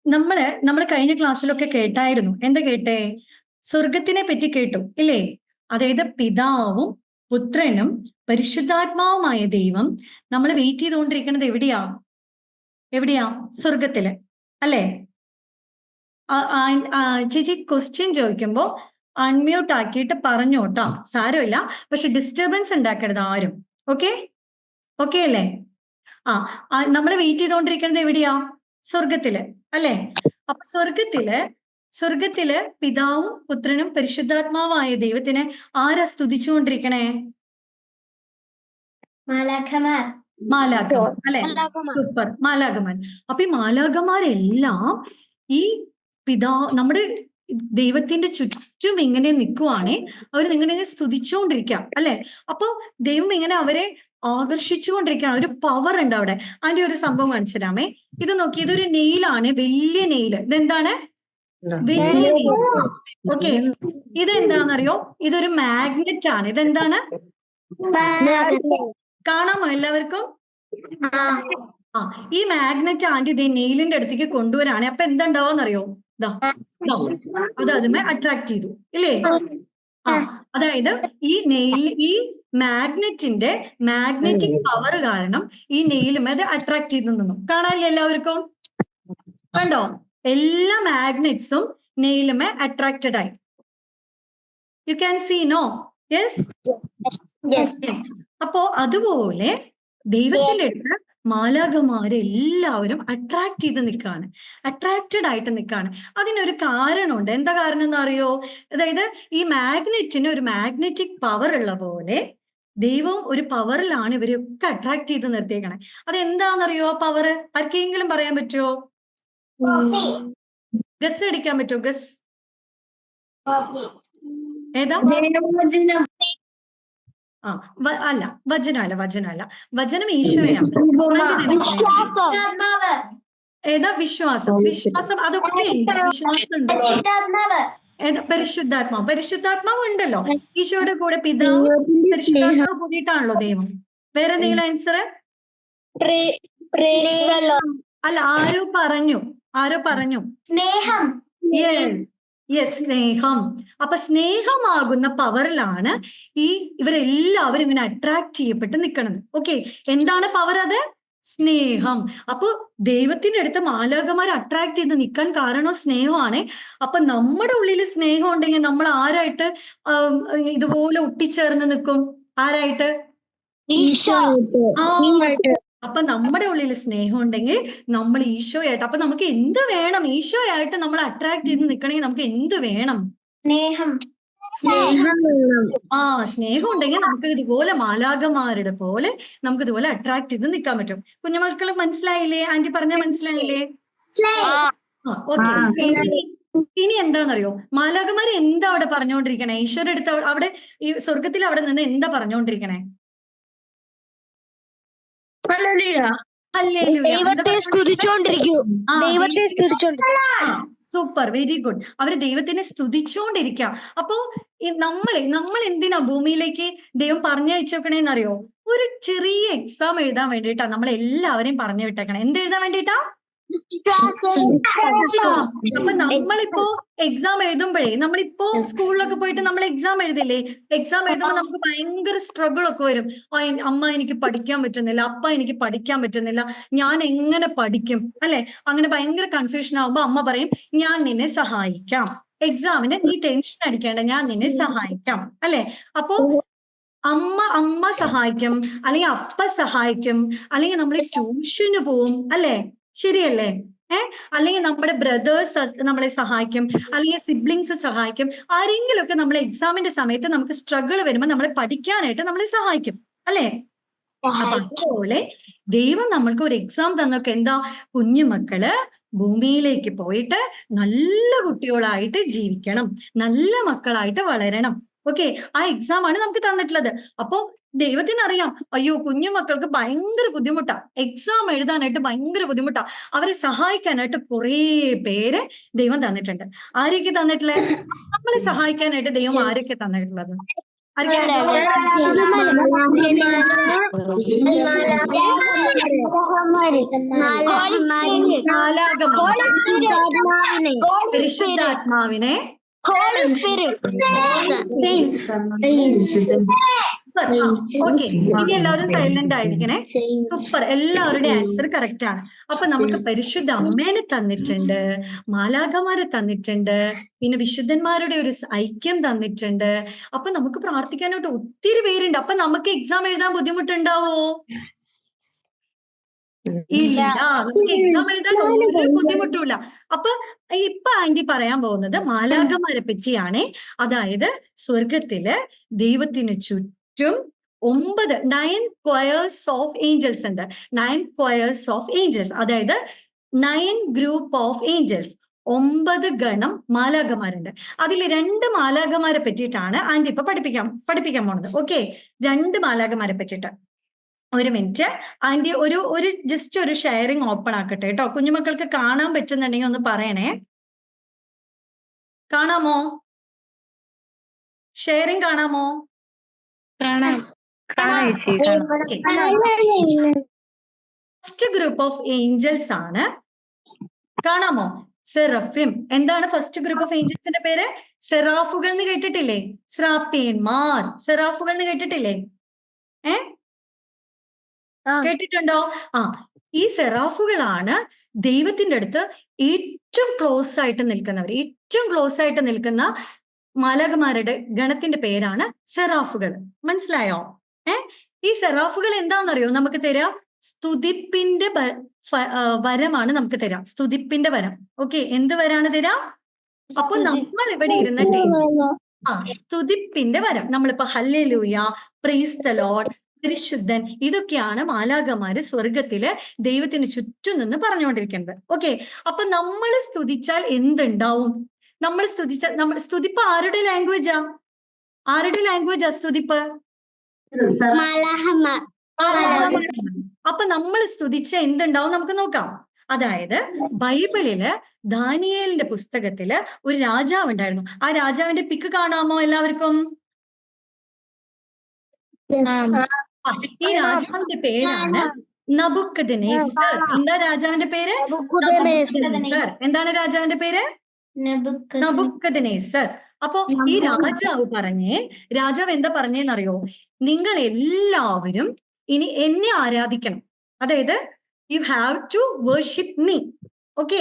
നമ്മള് കഴിഞ്ഞ ക്ലാസ്സിലൊക്കെ കേട്ടായിരുന്നു. എന്താ കേട്ടേ? സ്വർഗത്തിനെ പറ്റി കേട്ടു ഇല്ലേ? അതായത് പിതാവും പുത്രനും പരിശുദ്ധാത്മാവുമായ ദൈവം നമ്മൾ വെയിറ്റ് ചെയ്തുകൊണ്ടിരിക്കുന്നത് എവിടെയാ? എവിടെയാ? സ്വർഗത്തില് അല്ലേ? ചേച്ചി ക്വസ്റ്റ്യൻ ചോദിക്കുമ്പോ അൺമ്യൂട്ട് ആക്കിയിട്ട് പറഞ്ഞോ ട്ടോ. സാരമില്ല. പക്ഷെ ഡിസ്റ്റർബൻസ് ഉണ്ടാക്കരുത് ആരും. ഓക്കെ? ഓക്കെ അല്ലേ? നമ്മൾ വെയിറ്റ് ചെയ്തുകൊണ്ടിരിക്കുന്നത് എവിടെയാ? സ്വർഗത്തില് അല്ലേ? അപ്പൊ സ്വർഗത്തില് പിതാവും പുത്രനും പരിശുദ്ധാത്മാവായ ദൈവത്തിനെ ആരാ സ്തുതിച്ചുകൊണ്ടിരിക്കണേ? മാലാഖമാർ. മാലാഖമാർ അല്ലെ? സൂപ്പർ, മാലാഖമാർ. അപ്പൊ ഈ മാലാഖമാരെല്ലാം ഈ നമ്മുടെ ദൈവത്തിന്റെ ചുറ്റും ഇങ്ങനെ നിൽക്കുവാണേ. അവർ ഇങ്ങനെ സ്തുതിച്ചുകൊണ്ടിരിക്കാം അല്ലെ? അപ്പൊ ദൈവം ഇങ്ങനെ അവരെ ആകർഷിച്ചുകൊണ്ടിരിക്കുകയാണ്. ഒരു പവർ ഉണ്ട് അവിടെ. അതിന്റെ ഒരു സംഭവം കാണിച്ചു തരാമേ. ഇത് നോക്കി, ഇതൊരു നെയിലാണ്, വലിയ നെയില്. ഇതെന്താണ്? വലിയ നെയിൽ. ഓക്കെ, ഇതെന്താണെന്നറിയോ? ഇതൊരു മാഗ്നറ്റ് ആണ്. ഇതെന്താണ്? കാണാമോ എല്ലാവർക്കും? ഈ മാഗ്നറ്റ് ആന്റി ഇതേ നെയിലിന്റെ അടുത്തേക്ക് കൊണ്ടുവരാണ്. അപ്പൊ എന്തുണ്ടാവോന്നറിയോ? അത് അതുമേ അട്രാക്ട് ചെയ്തു ഇല്ലേ? അതായത് ഈ മാഗ്നറ്റിന്റെ മാഗ്നറ്റിക് പവർ കാരണം ഈ നെയിലും അത് അട്രാക്ട് ചെയ്ത് നിന്നു. കാണാനില്ല എല്ലാവർക്കും? കണ്ടോ? എല്ലാ മാഗ്നറ്റ്സും നെയിലുമേ അട്രാക്റ്റഡ് ആയി. You can see no? Yes. അപ്പോ അതുപോലെ ദൈവത്തിന്റെ അടുത്ത് മാലാഖമാരെല്ലാവരും അട്രാക്ട് ചെയ്ത് നിൽക്കുകയാണ്, അട്രാക്റ്റഡ് ആയിട്ട് നിൽക്കുകയാണ്. അതിനൊരു കാരണമുണ്ട്. എന്താ കാരണം എന്ന് അറിയോ? അതായത് ഈ മാഗ്നറ്റിന് ഒരു മാഗ്നറ്റിക് പവർ ഉള്ള പോലെ ദൈവം ഒരു പവറിലാണ് ഇവരൊക്കെ അട്രാക്ട് ചെയ്ത് നിർത്തിയേക്കണേ. അതെന്താണെന്നറിയോ ആ പവർ? ആർക്കെങ്കിലും പറയാൻ പറ്റുമോ? ഗസ് അടിക്കാൻ പറ്റുമോ? ഗസ് ഏതാ? അല്ല, വചനമല്ല. വചനം ഈശോയാണ്. ഏതാ? വിശ്വാസം. അതൊക്കെ ഉണ്ട്. വിശ്വാസം ഉണ്ട്. പരിശുദ്ധാത്മാവ് ഉണ്ടല്ലോ. ഈശോയുടെ കൂടെ പിതാവ് പരിശുദ്ധാത്മാവ് കൂടിയിട്ടാണല്ലോ ദൈവം. വേറെ എന്തെങ്കിലും ആൻസർ? അല്ല, ആരോ പറഞ്ഞു സ്നേഹം. സ്നേഹം. അപ്പൊ സ്നേഹമാകുന്ന പവറിലാണ് ഇവരെല്ലാവരും ഇങ്ങനെ അട്രാക്ട് ചെയ്യപ്പെട്ട് നിൽക്കുന്നത്. ഓക്കെ, എന്താണ് പവർ? അത് സ്നേഹം. അപ്പൊ ദൈവത്തിന്റെ അടുത്ത് മാലാഖമാർ അട്രാക്ട് ചെയ്ത് നിൽക്കാൻ കാരണം സ്നേഹമാണ്. അപ്പൊ നമ്മുടെ ഉള്ളിൽ സ്നേഹം ഉണ്ടെങ്കിൽ നമ്മൾ ആരായിട്ട് ഇതുപോലെ ഒട്ടിച്ചേർന്ന് നിൽക്കും? ആരായിട്ട്? അപ്പൊ നമ്മുടെ ഉള്ളിൽ സ്നേഹം ഉണ്ടെങ്കിൽ നമ്മൾ ഈശോയായിട്ട്. അപ്പൊ നമുക്ക് എന്ത് വേണം? ഈശോയായിട്ട് നമ്മൾ അട്രാക്ട് ചെയ്ത് നിൽക്കണമെങ്കിൽ നമുക്ക് എന്ത് വേണം? സ്നേഹം ഉണ്ടെങ്കിൽ നമുക്ക് ഇതുപോലെ മാലാഖമാരുടെ പോലെ നമുക്ക് ഇതുപോലെ അട്രാക്ട് ചെയ്ത് നിൽക്കാൻ പറ്റും. കുഞ്ഞുമക്കൾ മനസ്സിലായില്ലേ? ആന്റി പറഞ്ഞാൽ മനസ്സിലായില്ലേ? ഓക്കെ. ഇനി എന്താണെന്നറിയോ? മാലാഖമാര് എന്താ അവിടെ പറഞ്ഞുകൊണ്ടിരിക്കണേ? ഈശോയുടെ അടുത്ത് അവിടെ ഈ സ്വർഗത്തിൽ അവിടെ നിന്ന് എന്താ പറഞ്ഞുകൊണ്ടിരിക്കണേ? Super, very good. അവര് ദൈവത്തിനെ സ്തുതിച്ചുകൊണ്ടിരിക്കുക. അപ്പോ നമ്മൾ എന്തിനാ ഭൂമിയിലേക്ക് ദൈവം പറഞ്ഞയച്ചേക്കണേന്നറിയോ? ഒരു ചെറിയ എക്സാം എഴുതാൻ വേണ്ടിയിട്ടാ നമ്മൾ എല്ലാവരെയും പറഞ്ഞു വിട്ടേക്കണേ. എന്ത് എഴുതാൻ വേണ്ടിയിട്ടാ? അപ്പൊ നമ്മളിപ്പോ എക്സാം എഴുതുമ്പോഴേ, നമ്മളിപ്പോ സ്കൂളിലൊക്കെ പോയിട്ട് നമ്മൾ എക്സാം എഴുതില്ലേ? എക്സാം എഴുതുമ്പോൾ നമുക്ക് ഭയങ്കര സ്ട്രഗിൾ ഒക്കെ വരും. അമ്മ എനിക്ക് പഠിക്കാൻ പറ്റുന്നില്ല, അപ്പ എനിക്ക് പഠിക്കാൻ പറ്റുന്നില്ല, ഞാൻ എങ്ങനെ പഠിക്കും അല്ലെ? അങ്ങനെ ഭയങ്കര കൺഫ്യൂഷൻ ആവുമ്പോ അമ്മ പറയും, ഞാൻ നിന്നെ സഹായിക്കാം, എക്സാമിന് നീ ടെൻഷൻ അടിക്കേണ്ട, ഞാൻ നിന്നെ സഹായിക്കാം അല്ലെ? അപ്പോ അമ്മ സഹായിക്കും, അല്ലെങ്കിൽ അപ്പ സഹായിക്കും, അല്ലെങ്കിൽ നമ്മൾ ട്യൂഷന് പോവും അല്ലെ? ശരിയല്ലേ? അല്ലെങ്കിൽ നമ്മുടെ ബ്രദേഴ്സ് നമ്മളെ സഹായിക്കും, അല്ലെങ്കിൽ സിബ്ലിങ്സ് സഹായിക്കും. ആരെങ്കിലുമൊക്കെ നമ്മളെ എക്സാമിന്റെ സമയത്ത് നമുക്ക് സ്ട്രഗിൾ വരുമ്പോൾ നമ്മളെ പഠിക്കാനായിട്ട് നമ്മളെ സഹായിക്കും അല്ലെ? അപ്പൊ അതുപോലെ ദൈവം നമ്മൾക്ക് ഒരു എക്സാം തന്നൊക്കെ എന്താ? കുഞ്ഞുമക്കള് ഭൂമിയിലേക്ക് പോയിട്ട് നല്ല കുട്ടികളായിട്ട് ജീവിക്കണം, നല്ല മക്കളായിട്ട് വളരണം. ഓക്കെ, ആ എക്സാം ആണ് നമുക്ക് തന്നിട്ടുള്ളത്. അപ്പോ ദൈവത്തിന് അറിയാം, അയ്യോ കുഞ്ഞുമക്കൾക്ക് ഭയങ്കര ബുദ്ധിമുട്ടാ, എക്സാം എഴുതാനായിട്ട് ഭയങ്കര ബുദ്ധിമുട്ടാ. അവരെ സഹായിക്കാനായിട്ട് കുറേ പേരെ ദൈവം തന്നിട്ടുണ്ട്. ആരൊക്കെ തന്നിട്ടുള്ളത്? നമ്മളെ സഹായിക്കാനായിട്ട് ദൈവം ആരൊക്കെ തന്നിട്ടുള്ളത്? പരിശുദ്ധാത്മാവിനെ ഓക്കെ, ഇനി എല്ലാവരും സൈലന്റ് ആയിരിക്കണേ. സൂപ്പർ, എല്ലാവരുടെ ആൻസർ കറക്റ്റ് ആണ്. അപ്പൊ നമുക്ക് പരിശുദ്ധ അമ്മേനെ തന്നിട്ടുണ്ട്, മാലാഖമാരെ തന്നിട്ടുണ്ട്, പിന്നെ വിശുദ്ധന്മാരുടെ ഒരു ഐക്യം തന്നിട്ടുണ്ട്. അപ്പൊ നമുക്ക് പ്രാർത്ഥിക്കാനായിട്ട് ഒത്തിരി പേരുണ്ട്. അപ്പൊ നമുക്ക് എക്സാം എഴുതാൻ ബുദ്ധിമുട്ടുണ്ടാവോ? ഇല്ല, നമുക്ക് എക്സാം എഴുതാൻ ഒരു ബുദ്ധിമുട്ടുമില്ല. അപ്പൊ ഇപ്പൊ ആന്റി പറയാൻ പോകുന്നത് മാലാഖമാരെ പറ്റിയാണ്. അതായത് സ്വർഗത്തില് ദൈവത്തിന് ചുറ്റും 9 ക്വയേഴ്സ് ഓഫ് ഏഞ്ചൽസ് ഉണ്ട്. 9 ക്വയേഴ്സ് ഓഫ് ഏഞ്ചൽസ്, അതായത് 9 ഗ്രൂപ്പ് ഓഫ് ഏഞ്ചൽസ്, 9 ഗണം മാലാഖമാരുണ്ട്. അതിൽ 2 മാലാഖമാരെ പറ്റിയിട്ടാണ് ആന്റി ഇപ്പൊ പഠിപ്പിക്കാൻ പോണത്. ഓക്കെ, 2 മാലാഖമാരെ പറ്റിയിട്ട്. ഒരു മിനിറ്റ് ആന്റി, ഒരു ജസ്റ്റ് ഒരു ഷെയറിംഗ് ഓപ്പൺ ആക്കട്ടെ കേട്ടോ. കുഞ്ഞുമക്കൾക്ക് കാണാൻ പറ്റുന്നുണ്ടെങ്കിൽ ഒന്ന് പറയണേ. കാണാമോ? ഷെയറിംഗ് കാണാമോ? ഫസ്റ്റ് ഗ്രൂപ്പ് ഓഫ് ഏഞ്ചൽസ് ആണ്. കാണാമോ? സെറഫിം. എന്താണ് ഫസ്റ്റ് ഗ്രൂപ്പ് ഓഫ് ഏഞ്ചൽസിന്റെ പേര്? സെറാഫുകൾ എന്ന് കേട്ടിട്ടില്ലേ? സ്രാപ്പിയന്മാർ, സെറാഫുകൾ എന്ന് കേട്ടിട്ടില്ലേ? കേട്ടിട്ടുണ്ടോ? ഈ സെറാഫുകളാണ് ദൈവത്തിന്റെ അടുത്ത് ഏറ്റവും ക്ലോസ് ആയിട്ട് നിൽക്കുന്നവർ. ഏറ്റവും ക്ലോസ് ആയിട്ട് നിൽക്കുന്ന മാലാഖമാരുടെ ഗണത്തിന്റെ പേരാണ് സെറാഫുകൾ. മനസ്സിലായോ? ഈ സെറാഫുകൾ എന്താണെന്നറിയോ നമുക്ക് തരാം? സ്തുതിപ്പിന്റെ വരമാണ് നമുക്ക് തരാം. സ്തുതിപ്പിന്റെ വരം. ഓക്കെ, എന്ത് വരാണ് തരാം? അപ്പൊ നമ്മൾ ഇവിടെ ഇരുന്നിട്ട് സ്തുതിപ്പിന്റെ വരം, നമ്മളിപ്പോ ഹല്ലേലൂയ, പ്രൈസ് ദി ലോർഡ്, പരിശുദ്ധൻ, ഇതൊക്കെയാണ് മാലാഖമാര് സ്വർഗത്തില് ദൈവത്തിന് ചുറ്റും നിന്ന് പറഞ്ഞുകൊണ്ടിരിക്കുന്നത്. ഓക്കെ, അപ്പൊ നമ്മൾ സ്തുതിച്ചാൽ എന്തുണ്ടാവും? നമ്മൾ സ്തുതിപ്പ് ആരുടെ ലാംഗ്വേജാ? സ്തുതിപ്പ്? അപ്പൊ നമ്മൾ സ്തുതിച്ച എന്തുണ്ടാവും നമുക്ക് നോക്കാം. അതായത് ബൈബിളില് ദാനിയേലിന്റെ പുസ്തകത്തില് ഒരു രാജാവ് ഉണ്ടായിരുന്നു. ആ രാജാവിന്റെ പിക്ക് കാണാമോ എല്ലാവർക്കും? ഈ രാജാവിന്റെ പേരാണ് നബുക്കദ്നേസർ. എന്താ രാജാവിന്റെ പേര്? നബുക്കദ്നേസർ. എന്താണ് രാജാവിന്റെ പേര്? നബുക്കദ്നേസർ. അപ്പൊ ഈ രാജാവ് എന്താ പറഞ്ഞേന്നറിയോ? നിങ്ങൾ എല്ലാവരും ഇനി എന്നെ ആരാധിക്കണം. അതായത് you have to worship me. Okay,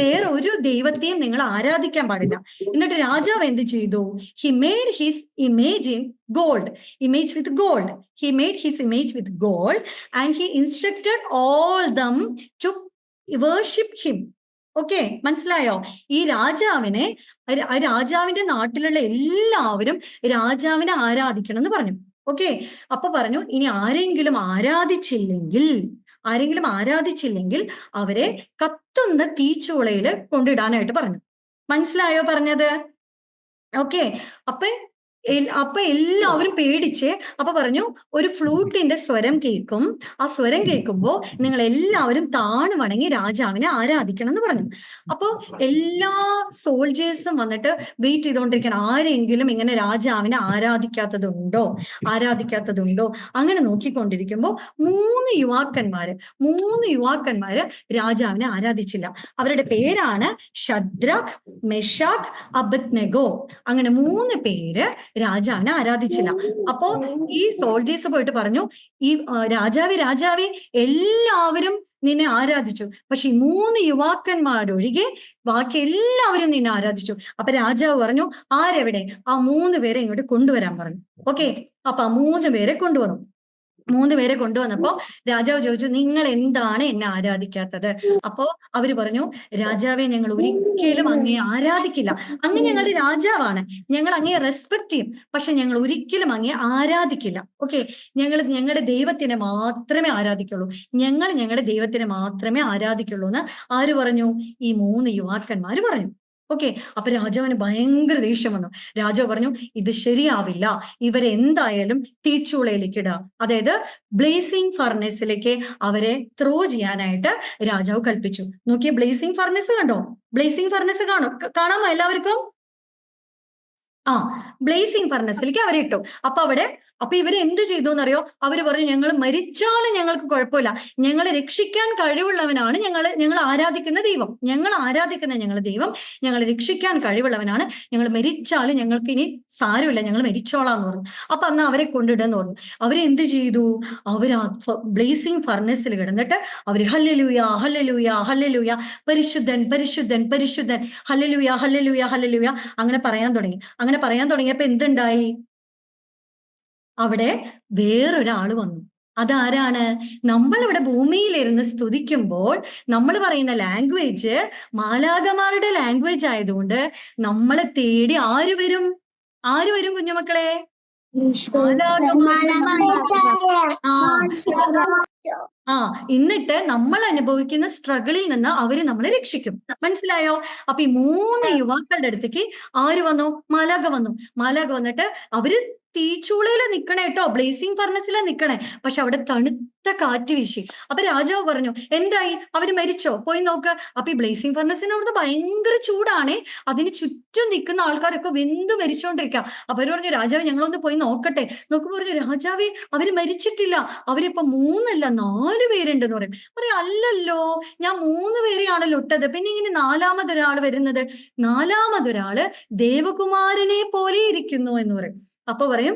വേറെ ഒരു ദൈവത്തെയും നിങ്ങൾ ആരാധിക്കാൻ പാടില്ല. എന്നിട്ട് രാജാവ് എന്ത് ചെയ്തു? He made his image in gold, image with gold. He made his image with gold and he instructed all them to worship him. Okay, മനസ്സിലായോ? ഈ രാജാവിന്റെ നാട്ടിലുള്ള എല്ലാവരും രാജാവിനെ ആരാധിക്കണം എന്ന് പറഞ്ഞു. ഓക്കെ, അപ്പൊ പറഞ്ഞു ഇനി ആരെങ്കിലും ആരാധിച്ചില്ലെങ്കിൽ അവരെ കത്തുന്ന തീച്ചൂളയില് കൊണ്ടിടാനായിട്ട് പറഞ്ഞു. മനസ്സിലായോ പറഞ്ഞത്? ഓക്കെ, അപ്പൊ എല്ലാവരും പേടിച്ച് അപ്പൊ പറഞ്ഞു ഒരു ഫ്ലൂട്ടിന്റെ സ്വരം കേൾക്കും. ആ സ്വരം കേൾക്കുമ്പോൾ നിങ്ങൾ എല്ലാവരും താണു വണങ്ങി രാജാവിനെ ആരാധിക്കണം എന്ന് പറഞ്ഞു. അപ്പൊ എല്ലാ സോൾജേഴ്സും വന്നിട്ട് വെയിറ്റ് ചെയ്തുകൊണ്ടിരിക്കണം, ആരെങ്കിലും ഇങ്ങനെ രാജാവിനെ ആരാധിക്കാത്തതുണ്ടോ. അങ്ങനെ നോക്കിക്കൊണ്ടിരിക്കുമ്പോൾ 3 യുവാക്കന്മാര് രാജാവിനെ ആരാധിച്ചില്ല. അവരുടെ പേരാണ് ഷദ്രക്, മെഷാക്, അബദ്നെഗോ. അങ്ങനെ 3 പേര് രാജാവിനെ ആരാധിച്ചില്ല. അപ്പോ ഈ സോൾജേഴ്സ് പോയിട്ട് പറഞ്ഞു, ഈ രാജാവേ എല്ലാവരും നിന്നെ ആരാധിച്ചു, പക്ഷെ ഈ 3 യുവാക്കന്മാരൊഴികെ ബാക്കി എല്ലാവരും നിന്നെ ആരാധിച്ചു. അപ്പൊ രാജാവ് പറഞ്ഞു, ആരെവിടെ? ആ 3 പേരെ ഇങ്ങോട്ട് കൊണ്ടുവരാൻ പറഞ്ഞു. ഓക്കെ, അപ്പൊ ആ 3 പേരെ കൊണ്ടുവന്നു. 3 പേരെ കൊണ്ടുവന്നപ്പോ രാജാവ് ചോദിച്ചു, നിങ്ങൾ എന്താണ് എന്നെ ആരാധിക്കാത്തത്? അപ്പോ അവര് പറഞ്ഞു, രാജാവെ ഞങ്ങൾ ഒരിക്കലും അങ്ങയെ ആരാധിക്കില്ല. അങ്ങ് ഞങ്ങളുടെ രാജാവാണ്, ഞങ്ങൾ അങ്ങയെ റെസ്പെക്ട് ചെയ്യും, പക്ഷെ ഞങ്ങൾ ഒരിക്കലും അങ്ങയെ ആരാധിക്കില്ല. ഓക്കെ, ഞങ്ങളുടെ ദൈവത്തിനെ മാത്രമേ ആരാധിക്കുള്ളൂ, ഞങ്ങളുടെ ദൈവത്തിനെ മാത്രമേ ആരാധിക്കുള്ളൂ എന്ന് ആര് പറഞ്ഞു? ഈ 3 യുവാക്കന്മാര് പറഞ്ഞു. ഓക്കെ, അപ്പൊ രാജാവിന് ഭയങ്കര ദേഷ്യം വന്നു. രാജാവ് പറഞ്ഞു, ഇത് ശരിയാവില്ല, ഇവരെന്തായാലും തീച്ചൂളയിലേക്ക് ഇടുക, അതായത് ബ്ലേസിംഗ് ഫർണസിലേക്ക് അവരെ ത്രോ ചെയ്യാനായിട്ട് രാജാവ് കൽപ്പിച്ചു. നോക്കിയേ, ബ്ലേസിംഗ് ഫർണസ് കണ്ടോ? ബ്ലേസിംഗ് ഫർണസ് കാണാമോ എല്ലാവർക്കും? ബ്ലേസിംഗ് ഫർണസിലേക്ക് അവരെ ഇട്ടു. അപ്പൊ ഇവര് എന്ത് ചെയ്തു എന്നറിയോ? അവര് പറഞ്ഞു, ഞങ്ങൾ മരിച്ചാലും ഞങ്ങൾക്ക് കുഴപ്പമില്ല, ഞങ്ങളെ രക്ഷിക്കാൻ കഴിവുള്ളവനാണ് ഞങ്ങൾ ആരാധിക്കുന്ന ദൈവം, ഞങ്ങളുടെ ദൈവം ഞങ്ങളെ രക്ഷിക്കാൻ കഴിവുള്ളവനാണ്, ഞങ്ങൾ മരിച്ചാലും ഞങ്ങൾക്ക് ഇനി സാരമില്ല, ഞങ്ങൾ മരിച്ചോളാന്ന് പറഞ്ഞു. അപ്പൊ അന്ന് അവരെ കൊണ്ടിടുന്ന് പറഞ്ഞു. അവരെന്ത് ചെയ്തു? അവർ ആ ബ്ലേസിംഗ് ഫർണസിൽ കിടന്നിട്ട് അവര് ഹല്ലേലൂയ ഹല്ലേലൂയ ഹല്ലേലൂയ, പരിശുദ്ധൻ പരിശുദ്ധൻ പരിശുദ്ധൻ, ഹല്ലേലൂയ ഹല്ലേലൂയ ഹല്ലേലൂയ അങ്ങനെ പറയാൻ തുടങ്ങിയപ്പോ എന്തുണ്ടായി? അവിടെ വേറൊരാള് വന്നു. അതാരാണ്? നമ്മളിവിടെ ഭൂമിയിലിരുന്ന് സ്തുതിക്കുമ്പോൾ നമ്മൾ പറയുന്ന ലാംഗ്വേജ് മാലാഖമാരുടെ ലാംഗ്വേജ് ആയതുകൊണ്ട് നമ്മളെ തേടി ആര് വരും കുഞ്ഞുമക്കളെ? എന്നിട്ട് നമ്മൾ അനുഭവിക്കുന്ന സ്ട്രഗിളിൽ നിന്ന് അവര് നമ്മളെ രക്ഷിക്കും. മനസ്സിലായോ? അപ്പൊ ഈ 3 യുവാക്കളുടെ അടുത്തേക്ക് ആര് വന്നു? മാലാഖ വന്നിട്ട് അവര് തീച്ചൂളയില് നിക്കണേ കേട്ടോ, ബ്ലേസിംഗ് ഫർണസിലാ നിക്കണേ. പക്ഷെ അവിടെ തണുത്ത കാറ്റ് വീശി. അപ്പൊ രാജാവ് പറഞ്ഞു, എന്തായി? അവര് മരിച്ചോ? പോയി നോക്ക്. അപ്പൊ ഈ ബ്ലേസിംഗ് ഫർണസിന് അവിടുന്ന് ഭയങ്കര ചൂടാണേ, അതിന് ചുറ്റും നിൽക്കുന്ന ആൾക്കാരൊക്കെ വെന്ത് മരിച്ചോണ്ടിരിക്കാം. അപ്പൊ അവര് പറഞ്ഞു, രാജാവ് ഞങ്ങളൊന്ന് പോയി നോക്കട്ടെ. നോക്കുമ്പോ പറഞ്ഞു, രാജാവേ അവര് മരിച്ചിട്ടില്ല, അവരിപ്പോ 3 അല്ല 4 പേരുണ്ടെന്ന് പറയും. അല്ലല്ലോ, ഞാൻ 3 പേരെയാണല്ലോ ഇട്ടത്, പിന്നെ ഇങ്ങനെ 4മതൊരാള് വരുന്നത്? 4മതൊരാള് ദേവകുമാരനെ പോലെ ഇരിക്കുന്നു എന്ന് പറയും. അപ്പൊ പറയും,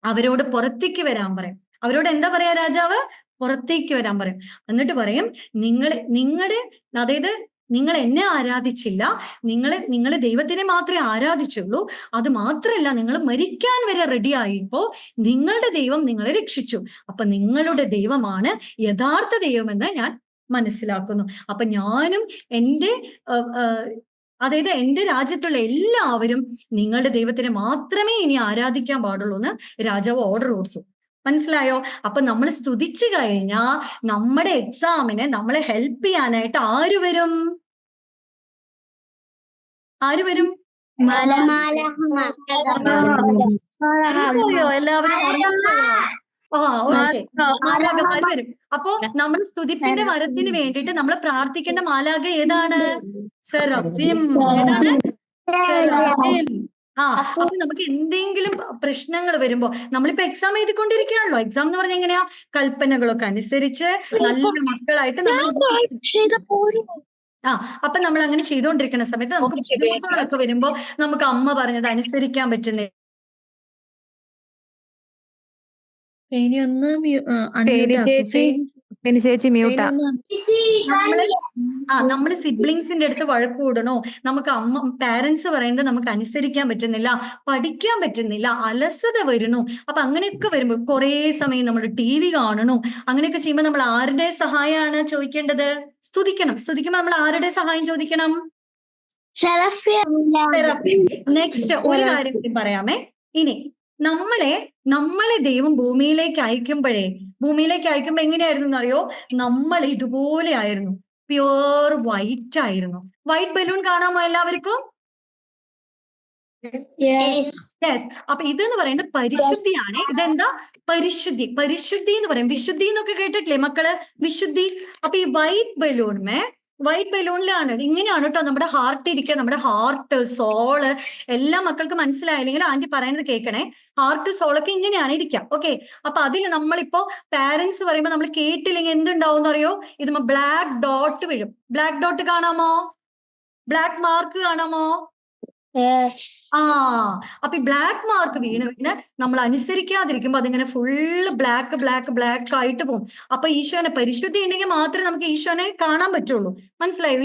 അവരോട് പുറത്തേക്ക് വരാൻ പറയും. അവരോട് എന്താ പറയാ രാജാവ്? പുറത്തേക്ക് വരാൻ പറയും. എന്നിട്ട് പറയും, അതായത് നിങ്ങൾ എന്നെ ആരാധിച്ചില്ല, നിങ്ങൾ ദൈവത്തിനെ മാത്രമേ ആരാധിച്ചുള്ളൂ, അത് മാത്രമല്ല നിങ്ങൾ മരിക്കാൻ വരെ റെഡി ആയിപ്പോ നിങ്ങളുടെ ദൈവം നിങ്ങളെ രക്ഷിച്ചു. അപ്പൊ നിങ്ങളുടെ ദൈവമാണ് യഥാർത്ഥ ദൈവമെന്ന് ഞാൻ മനസ്സിലാക്കുന്നു. അപ്പൊ ഞാനും അതായത് എന്റെ രാജ്യത്തുള്ള എല്ലാവരും നിങ്ങളുടെ ദൈവത്തിനെ മാത്രമേ ഇനി ആരാധിക്കാൻ പാടുള്ളൂ എന്ന് രാജാവ് ഓർഡർ കൊടുത്തു. മനസ്സിലായോ? അപ്പൊ നമ്മൾ സ്തുതിച്ചു കഴിഞ്ഞാ നമ്മുടെ എക്സാമിന് നമ്മളെ ഹെൽപ്പ് ചെയ്യാനായിട്ട് ആര് വരും? പോയോ എല്ലാവരും? ഓക്കെ, മാലാഖമാർ വരും. അപ്പോ നമ്മൾ സ്തുതിപ്പിന്റെ വരത്തിന് വേണ്ടിയിട്ട് നമ്മൾ പ്രാർത്ഥിക്കേണ്ട മാലാഖ ഏതാണ്? സെറഫിം. ഏതാണ്? സെറഫിം. അപ്പൊ നമുക്ക് എന്തെങ്കിലും പ്രശ്നങ്ങൾ വരുമ്പോ, നമ്മളിപ്പോ എക്സാം എഴുതിക്കൊണ്ടിരിക്കുകയാണല്ലോ. എക്സാം എന്ന് പറഞ്ഞാൽ എങ്ങനെയാ? കൽപ്പനകളൊക്കെ അനുസരിച്ച് നല്ല മക്കളായിട്ട് നമ്മൾ അപ്പൊ നമ്മൾ അങ്ങനെ ചെയ്തുകൊണ്ടിരിക്കുന്ന സമയത്ത് നമുക്ക് ബുദ്ധിമുട്ടുകളൊക്കെ വരുമ്പോ നമുക്ക് അമ്മ പറഞ്ഞത് അനുസരിക്കാൻ പറ്റുന്നില്ല. നമ്മള് സിബ്ലിങ്സിന്റെ അടുത്ത് വഴക്ക് കൂടണോ, നമുക്ക് പാരന്റ്സ് പറയുന്നത് നമുക്ക് അനുസരിക്കാൻ പറ്റുന്നില്ല, പഠിക്കാൻ പറ്റുന്നില്ല, അലസത വരുന്നു. അപ്പൊ അങ്ങനെയൊക്കെ വരുമ്പോ കുറെ സമയം നമ്മൾ TV കാണണോ, അങ്ങനെയൊക്കെ ചെയ്യുമ്പോൾ നമ്മൾ ആരുടെ സഹായമാണ് ചോദിക്കേണ്ടത്? സ്തുതിക്കുമ്പോ നമ്മൾ ആരുടെ സഹായം ചോദിക്കണം? നെക്സ്റ്റ് ഒരു കാര്യം കൂടി പറയാമേ. ഇനി നമ്മളെ ദൈവം ഭൂമിയിലേക്ക് അയക്കുമ്പോ എങ്ങനെയായിരുന്നു എന്നറിയോ? നമ്മൾ ഇതുപോലെ ആയിരുന്നു, പ്യുവർ വൈറ്റ് ആയിരുന്നു. വൈറ്റ് ബലൂൺ കാണാമോ എല്ലാവർക്കും? യെസ്. അപ്പൊ ഇതെന്ന് പറയുന്നത് പരിശുദ്ധിയാണ്. ഇതെന്താ? പരിശുദ്ധി എന്ന് പറയും. വിശുദ്ധി എന്നൊക്കെ കേട്ടിട്ടില്ലേ മക്കള്? വിശുദ്ധി. അപ്പൊ ഈ വൈറ്റ് ബലൂണിലാണ് ഇങ്ങനെയാണ് കേട്ടോ നമ്മുടെ ഹാർട്ട് ഇരിക്കുക. നമ്മുടെ ഹാർട്ട്, സോള് എല്ലാ മക്കൾക്ക് മനസ്സിലായില്ലെങ്കിൽ ആന്റി പറയുന്നത് കേൾക്കണേ. ഹാർട്ട്, സോളൊക്കെ ഇങ്ങനെയാണ് ഇരിക്കുക. ഓക്കെ. അപ്പൊ അതിൽ നമ്മളിപ്പോ പാരന്റ്സ് പറയുമ്പോ നമ്മൾ കേട്ടില്ലെങ്കിൽ എന്തുണ്ടാവും അറിയോ? ഇത് ബ്ലാക്ക് ഡോട്ട് വീഴും. ബ്ലാക്ക് ഡോട്ട് കാണാമോ? ബ്ലാക്ക് മാർക്ക് കാണാമോ? അപ്പൊ ഈ ബ്ലാക്ക് മാർക്ക് വീണ് നമ്മൾ അനുസരിക്കാതിരിക്കുമ്പോ അതിങ്ങനെ ഫുള്ള് ബ്ലാക്ക് ആയിട്ട് പോകും. അപ്പൊ ഈശോനെ പരിശുദ്ധി ഉണ്ടെങ്കിൽ മാത്രമേ നമുക്ക് ഈശോനെ കാണാൻ പറ്റുള്ളൂ. മനസ്സിലായോ?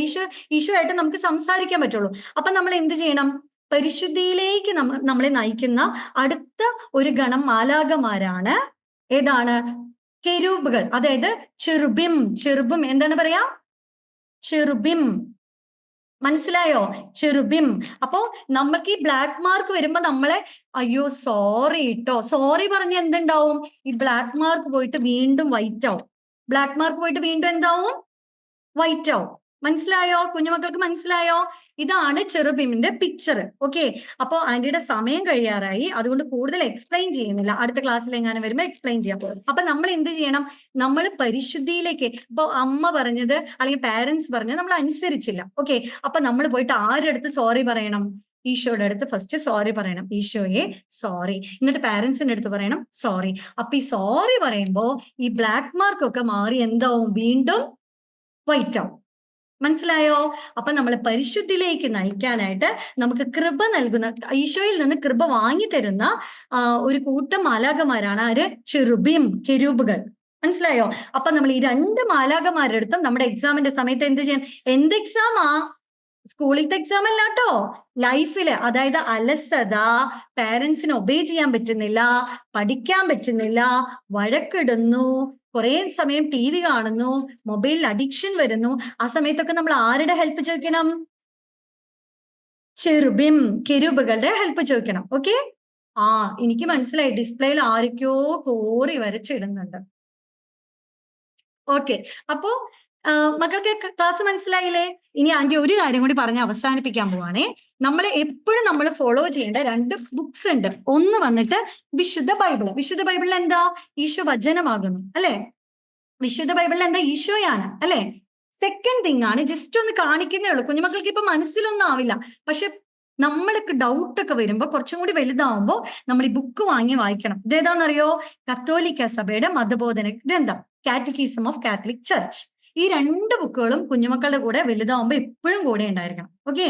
ഈശോ ആയിട്ട് നമുക്ക് സംസാരിക്കാൻ പറ്റുള്ളൂ. അപ്പൊ നമ്മൾ എന്ത് ചെയ്യണം? പരിശുദ്ധിയിലേക്ക് നമ്മളെ നയിക്കുന്ന അടുത്ത ഒരു ഗണം മാലാഖമാരാണ്. ഏതാണ്? കെരൂബുകൾ. അതായത് ചെറുബിം. എന്താണ് പറയാ? ചെറുബിം. മനസ്സിലായോ? ചെറുബിം. അപ്പോ നമുക്ക് ഈ ബ്ലാക്ക് മാർക്ക് വരുമ്പോ നമ്മളെ അയ്യോ സോറി ട്ടോ, സോറി പറഞ്ഞ എന്തുണ്ടാവും? ഈ ബ്ലാക്ക് മാർക്ക് പോയിട്ട് വീണ്ടും വൈറ്റ് ആവും. ബ്ലാക്ക് മാർക്ക് പോയിട്ട് വീണ്ടും എന്താവും? വൈറ്റ് ആവും. മനസ്സിലായോ? കുഞ്ഞുമക്കൾക്ക് മനസ്സിലായോ? ഇതാണ് ചെറുബിമിന്റെ പിക്ചർ. ഓക്കെ. അപ്പൊ ആന്റിയുടെ സമയം കഴിയാറായി, അതുകൊണ്ട് കൂടുതൽ എക്സ്പ്ലെയിൻ ചെയ്യുന്നില്ല. അടുത്ത ക്ലാസ്സിൽ എങ്ങാനും വരുമ്പോ എക്സ്പ്ലെയിൻ ചെയ്യാം. അപ്പൊ നമ്മൾ എന്ത് ചെയ്യണം? നമ്മൾ പരിശുദ്ധിയിലേക്ക്, ഇപ്പൊ അമ്മ പറഞ്ഞത് അല്ലെങ്കിൽ പാരന്റ്സ് പറഞ്ഞത് നമ്മൾ അനുസരിച്ചില്ല. ഓക്കെ. അപ്പൊ നമ്മൾ പോയിട്ട് ആരുടെ അടുത്ത് സോറി പറയണം? ഈശോയുടെ അടുത്ത് ഫസ്റ്റ് സോറി പറയണം. ഈശോയെ സോറി. എന്നിട്ട് പാരന്റ്സിന്റെ അടുത്ത് പറയണം സോറി. അപ്പൊ ഈ സോറി പറയുമ്പോ ഈ ബ്ലാക്ക് മാർക്ക് ഒക്കെ മാറി എന്താവും? വീണ്ടും വൈറ്റ് ആവും. മനസ്സിലായോ? അപ്പൊ നമ്മളെ പരിശുദ്ധിയിലേക്ക് നയിക്കാനായിട്ട് നമുക്ക് കൃപ നൽകുന്ന, ഈശോയിൽ നിന്ന് കൃപ വാങ്ങി തരുന്ന ഒരു കൂട്ടം മാലാഖമാരാണ് ആര്? ചെറുബീം, കെരൂബുകൾ. മനസ്സിലായോ? അപ്പൊ നമ്മൾ ഈ 2 മാലാഖമാരുടെ അടുത്തും നമ്മുടെ എക്സാമിന്റെ സമയത്ത് എന്ത് ചെയ്യണം? എന്ത് എക്സാമാ? സ്കൂളിലത്തെ എക്സാം അല്ലാട്ടോ, ലൈഫില്. അതായത് അലസത, പാരന്റ്സിന് ഒബേ ചെയ്യാൻ പറ്റുന്നില്ല, പഠിക്കാൻ പറ്റുന്നില്ല, വഴക്കിടുന്നു, കുറെ സമയം ടി വി കാണുന്നു, മൊബൈലിൽ അഡിക്ഷൻ വരുന്നു. ആ സമയത്തൊക്കെ നമ്മൾ ആരുടെ ഹെൽപ്പ് ചോദിക്കണം? ചെറുബിം, കെരൂബുകളുടെ ഹെൽപ്പ് ചോദിക്കണം. ഓക്കെ? എനിക്ക് മനസ്സിലായി, ഡിസ്പ്ലേയിൽ ആരൊക്കെയോ കോറി വരച്ചിടുന്നുണ്ട്. ഓക്കെ, അപ്പോ മക്കൾക്ക് ക്ലാസ് മനസ്സിലായില്ലേ? ഇനി ആന്റി ഒരു കാര്യം കൂടി പറഞ്ഞ് അവസാനിപ്പിക്കാൻ പോവാണേ. നമ്മൾ എപ്പോഴും നമ്മൾ ഫോളോ ചെയ്യേണ്ട 2 ബുക്സ് ഉണ്ട്. ഒന്ന് വന്നിട്ട് വിശുദ്ധ ബൈബിള്. വിശുദ്ധ ബൈബിളിൽ എന്താ? ഈശോ വചനമാകുന്നു അല്ലെ? വിശുദ്ധ ബൈബിളിൽ എന്താ? ഈശോയാണ് അല്ലെ? സെക്കൻഡ് തിങ് ആണ്, ജസ്റ്റ് ഒന്ന് കാണിക്കുന്നേ ഉള്ളൂ, കുഞ്ഞുമക്കൾക്ക് ഇപ്പൊ മനസ്സിലൊന്നും ആവില്ല. പക്ഷെ നമ്മൾക്ക് ഡൗട്ട് ഒക്കെ വരുമ്പോ കുറച്ചും കൂടി വലുതാവുമ്പോ നമ്മൾ ഈ ബുക്ക് വാങ്ങി വായിക്കണം. ഇതേതാണെന്നറിയോ? കത്തോലിക്ക സഭയുടെ മതബോധന ഗ്രന്ഥം, കാറ്റക്കിസം ഓഫ് കാത്തലിക് ചർച്ച്. ഈ 2 ബുക്കുകളും കുഞ്ഞുമക്കളുടെ കൂടെ വലുതാവുമ്പോ എപ്പോഴും കൂടെ ഉണ്ടായിരിക്കണം. ഓക്കെ?